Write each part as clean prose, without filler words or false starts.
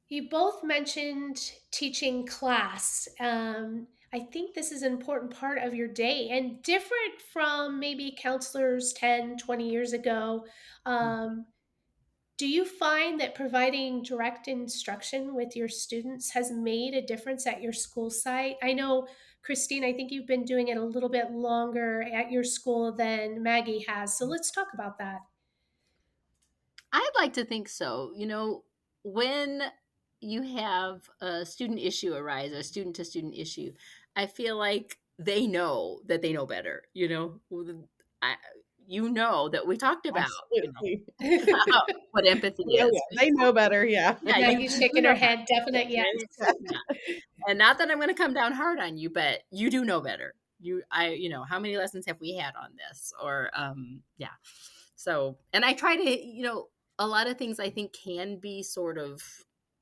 You both mentioned teaching class. I think this is an important part of your day and different from maybe counselors 10, 20 years ago. Um, do you find that providing direct instruction with your students has made a difference at your school site? I know, Christine, I think you've been doing it a little bit longer at your school than Maggie has. So let's talk about that. I'd like to think so. When you have a student issue arise, a student to student issue, I feel like they know that they know better. I, that we talked about, you know, Absolutely. what empathy Oh, is. yeah, they know better, yeah. Yeah, Maggie's you shaking her know head, better, definite yes. right? Yeah. And not that I'm going to come down hard on you, but you do know better. How many lessons have we had on this? Or, yeah. So, and I try to, a lot of things I think can be sort of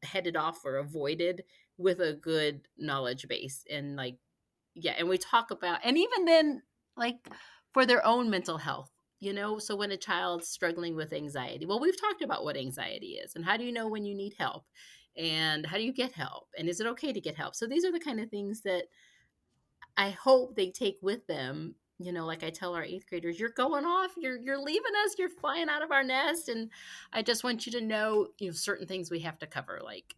headed off or avoided with a good knowledge base. And like, yeah. And we talk about, and even then, like for their own mental health. So when a child's struggling with anxiety, well, we've talked about what anxiety is and how do you know when you need help and how do you get help and is it okay to get help? So these are the kind of things that I hope they take with them. Like I tell our eighth graders, you're going off, you're leaving us, you're flying out of our nest, and I just want you to know, certain things we have to cover. Like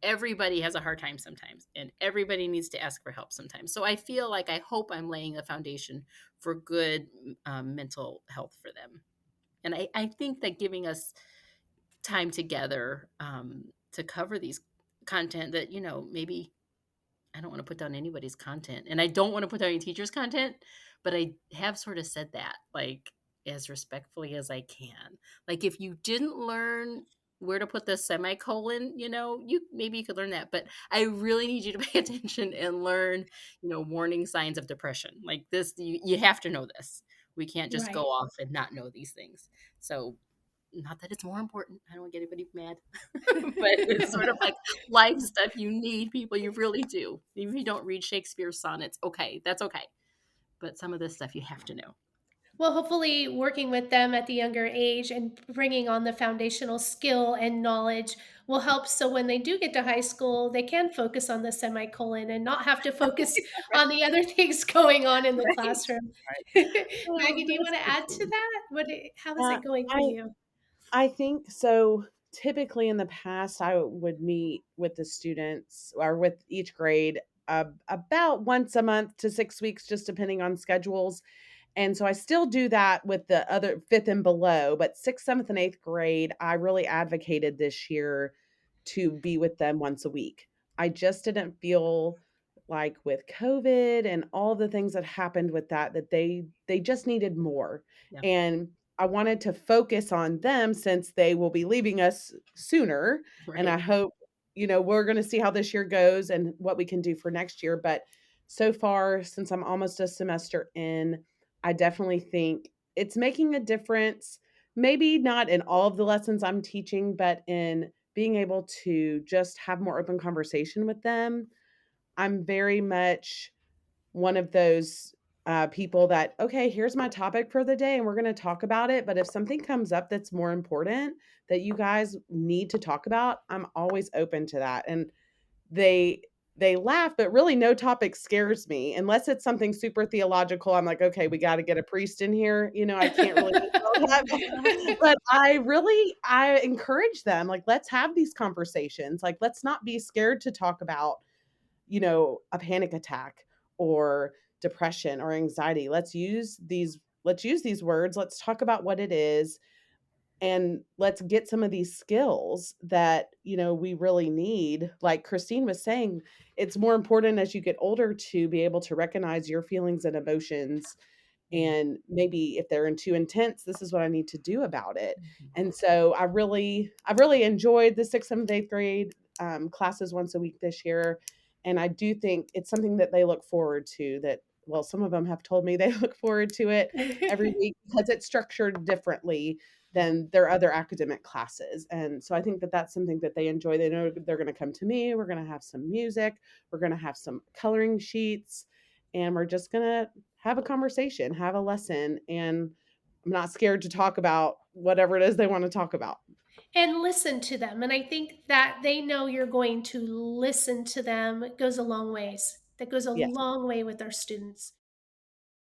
everybody has a hard time sometimes, and everybody needs to ask for help sometimes. So I feel like I hope I'm laying a foundation for good mental health for them, and I think that giving us time together to cover these content that maybe I don't want to put down anybody's content and I don't want to put down any teacher's content, but I have sort of said that like as respectfully as I can. Like if you didn't learn where to put the semicolon, you could learn that, but I really need you to pay attention and learn, warning signs of depression. Like this, you have to know this. We can't just go Right. off and not know these things. So not that it's more important. I don't want to get anybody mad. But it's sort of like life stuff you need, people. You really do. Even if you don't read Shakespeare's sonnets, okay, that's okay. But some of this stuff you have to know. Well, hopefully, working with them at the younger age and bringing on the foundational skill and knowledge will help so when they do get to high school, they can focus on the semicolon and not have to focus Right. on the other things going on in the Right. classroom. Right. Maggie, do you That's want to the add to thing. that? How is Uh, it going for I you? I think so. Typically, in the past, I would meet with the students or with each grade about once a month to 6 weeks, just depending on schedules. And so I still do that with the other fifth and below, but sixth, seventh, and eighth grade, I really advocated this year to be with them once a week. I just didn't feel like with COVID and all the things that happened with that, that they just needed more. Yeah. And I wanted to focus on them since they will be leaving us sooner. And I Right. hope, we're going to see how this year goes and what we can do for next year. But so far, since I'm almost a semester in, I definitely think it's making a difference. Maybe not in all of the lessons I'm teaching, but in being able to just have more open conversation with them. I'm very much one of those people that, okay, here's my topic for the day and we're going to talk about it. But if something comes up that's more important that you guys need to talk about, I'm always open to that. And they they laugh, but really no topic scares me unless it's something super theological. I'm like, okay, we got to get a priest in here. I can't really handle that. But I encourage them, like, let's have these conversations. Like, let's not be scared to talk about, a panic attack or depression or anxiety. Let's use these words. Let's talk about what it is and let's get some of these skills that we really need. Like Christine was saying, it's more important as you get older to be able to recognize your feelings and emotions, and maybe if they're too intense, this is what I need to do about it. Mhm. And so I really enjoyed the sixth, seventh, eighth grade classes once a week this year, and I do think it's something that they look forward to. That, well, some of them have told me they look forward to it every week because it's structured differently than their other academic classes. And so I think that that's something that they enjoy. They know they're going to come to me. We're going to have some music. We're going to have some coloring sheets. And we're just going to have a conversation, have a lesson. And I'm not scared to talk about whatever it is they want to talk about. and listen to them, and I think that they know you're going to listen to them. It goes a long ways. That goes a Yes. long way with our students.